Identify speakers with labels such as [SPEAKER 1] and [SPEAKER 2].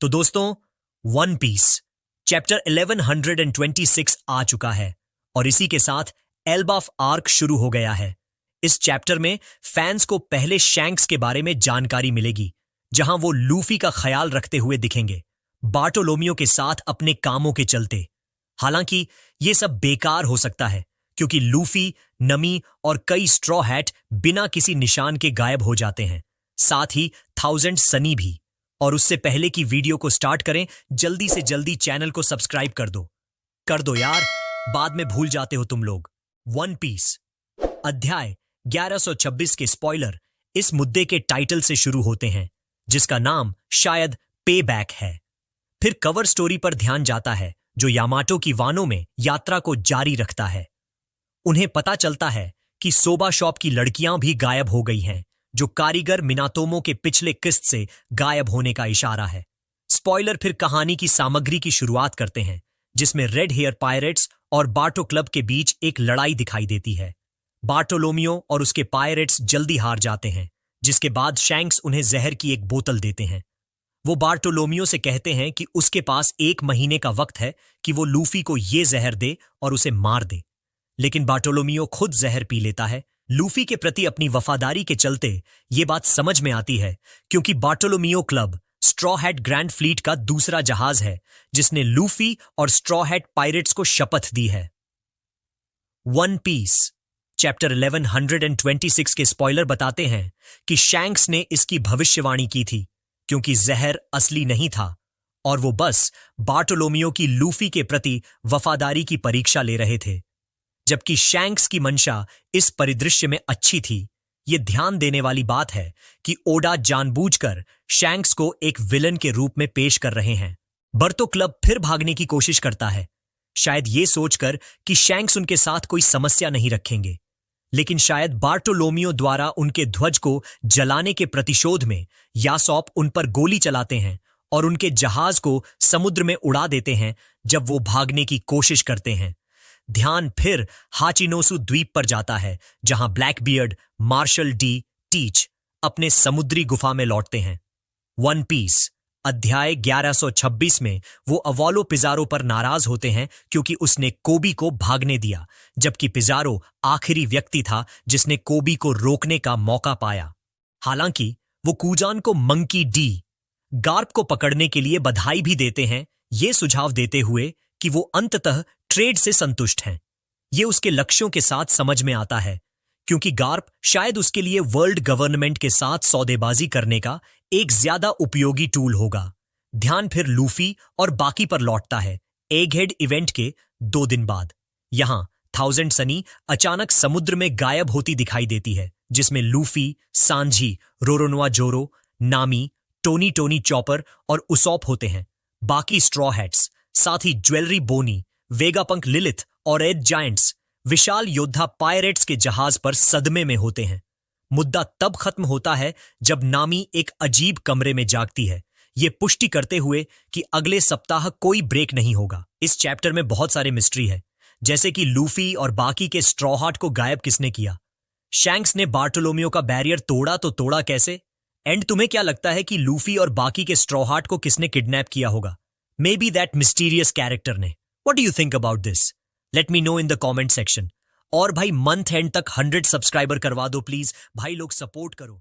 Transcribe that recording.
[SPEAKER 1] तो दोस्तों, one piece chapter 1126 आ चुका है और इसी के साथ एल्बाफ आर्क शुरू हो गया है। इस चैप्टर में फैंस को पहले शैंक्स के बारे में जानकारी मिलेगी, जहां वो लूफी का ख्याल रखते हुए दिखेंगे, बार्टोलोमियो के साथ अपने कामों के चलते। हालांकि ये सब बेकार हो सकता है क्योंकि लूफी, नमी और कई स्ट्रॉ हैट बिना किसी निशान के गायब हो जाते हैं, साथ ही 1000 सनी भी। और उससे पहले कि वीडियो को स्टार्ट करें, जल्दी से जल्दी चैनल को सब्सक्राइब कर दो यार, बाद में भूल जाते हो तुम लोग। वन पीस अध्याय 1126 के स्पॉइलर इस मुद्दे के टाइटल से शुरू होते हैं, जिसका नाम शायद पे बैक है। फिर कवर स्टोरी पर ध्यान जाता है, जो यामाटो की वानों में यात्रा को जारी रखता है। उन्हें पता चलता है कि सोबा शॉप की लड़कियां भी गायब हो गई हैं, जो कारीगर मिनातोमो के पिछले किस्त से गायब होने का इशारा है। स्पॉइलर फिर कहानी की सामग्री की शुरुआत करते हैं, जिसमें रेड हेयर पायरेट्स और बार्टो क्लब के बीच एक लड़ाई दिखाई देती है। बार्टोलोमियो और उसके पायरेट्स जल्दी हार जाते हैं, जिसके बाद शैंक्स उन्हें जहर की एक बोतल देते हैं। वो बार्टोलोमियो से कहते हैं कि उसके पास 1 महीने का वक्त है कि वो लूफी को ये जहर दे और उसे मार दे, लेकिन बार्टोलोमियो खुद जहर पी लेता है। लूफी के प्रति अपनी वफादारी के चलते ये बात समझ में आती है, क्योंकि Bartolomeo club straw hat grand fleet का दूसरा जहाज है, जिसने लूफी और स्ट्रॉ हैट पायरेट्स को शपथ दी है। वन पीस चैप्टर 1126 के स्पॉइलर बताते हैं कि शैंक्स ने इसकी भविष्यवाणी की थी, क्योंकि जहर असली नहीं था और वो बस बार्टोलोमियो की लूफी के प्रति वफादारी की परीक्षा ले रहे थे। जबकि शैंक्स की मंशा इस परिदृश्य में अच्छी थी। यह ध्यान देने वाली बात है कि ओडा जानबूझकर शैंक्स को एक विलन के रूप में पेश कर रहे हैं। बर्तो क्लब फिर भागने की कोशिश करता है, शायद ये सोचकर कि शैंक्स उनके साथ कोई समस्या नहीं रखेंगे, लेकिन शायद बार्टोलोमियो द्वारा उनके ध्वज को जलाने के प्रतिशोध में यासोप उन पर गोली चलाते हैं और उनके जहाज को समुद्र में उड़ा देते हैं जब वो भागने की कोशिश करते हैं। ध्यान फिर हाचिनोसु द्वीप पर जाता है, जहां ब्लैकबियर्ड, मार्शल डी टीच अपने समुद्री गुफा में लौटते हैं। वन पीस अध्याय 1126 में वो अवोलो पिजारो पर नाराज होते हैं क्योंकि उसने कोबी को भागने दिया, जबकि पिजारो आखिरी व्यक्ति था जिसने कोबी को रोकने का मौका पाया। हालांकि वो कूजान को मंकी डी गार्प को पकड़ने के लिए बधाई भी देते हैं, ये सुझाव देते हुए कि वो अंततः ट्रेड से संतुष्ट हैं। ये उसके लक्ष्यों के साथ समझ में आता है, क्योंकि गार्प शायद उसके लिए वर्ल्ड गवर्नमेंट के साथ सौदेबाजी करने का एक ज्यादा उपयोगी टूल होगा। ध्यान फिर लूफी और बाकी पर लौटता है, एगहेड इवेंट के 2 दिन बाद। यहां 1000 सनी अचानक समुद्र में गायब होती दिखाई देती है, जिसमें लूफी, सांजी, रोरोनोआ जोरो, नामी, टोनी चॉपर और उसॉप होते हैं। बाकी स्ट्रॉ हैट्स, साथ ही ज्वेलरी बोनी, वेगापंक लिलिथ और एड जायंट्स विशाल योद्धा पायरेट्स के जहाज पर सदमे में होते हैं। मुद्दा तब खत्म होता है जब नामी एक अजीब कमरे में जागती है, ये पुष्टि करते हुए कि अगले सप्ताह कोई ब्रेक नहीं होगा। इस चैप्टर में बहुत सारे मिस्ट्री है, जैसे कि लूफी और बाकी के स्ट्रॉ हार्ट को गायब किसने किया, शैंक्स ने बार्टोलोमियो का बैरियर तोड़ा तो तोड़ा कैसे, एंड तुम्हें क्या लगता है कि लूफी और बाकी के स्ट्रॉ हार्ट को किसने किडनैप किया होगा? May be that mysterious character ने। What do you think about this? Let me know in the comment section. और भाई मंथ एंड तक 100 सब्सक्राइबर करवा दो प्लीज, भाई लोग सपोर्ट करो।